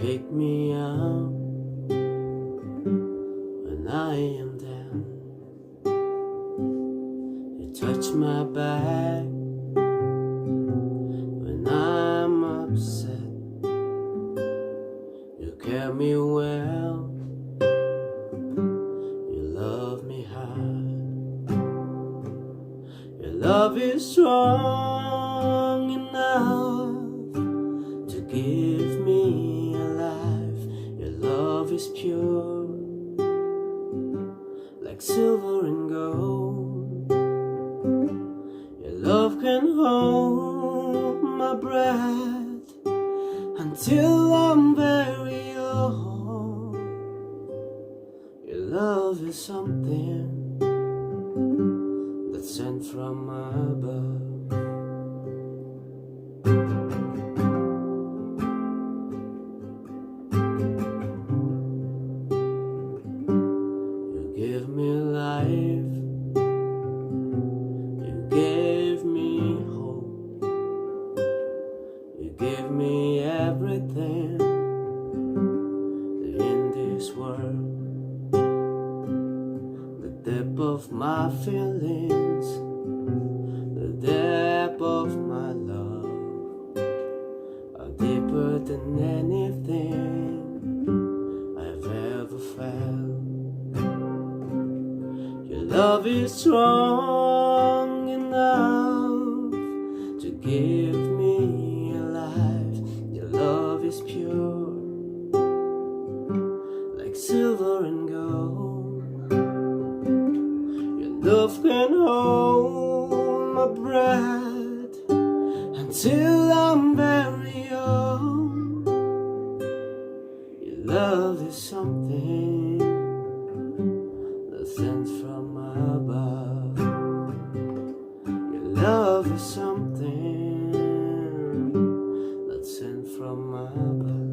take me out when I am down. You touch my back when I'm upset. You care me well, you love me hard. Your love is strong enough to give me a life. Your love is pure, like silver and gold. Your love can hold my breath until I'm very old. Your love is something that's sent from above. You give me life, you gave me hope, you gave me everything in this world. The depth of my feelings, the depth of my love, are deeper than anything I've ever felt. Your love is strong enough to give me a life. Your love is pure, like silver and gold. Your love can hold my breath until I'm very old. Your love is something that's sent from above. Your love is something that's sent from above.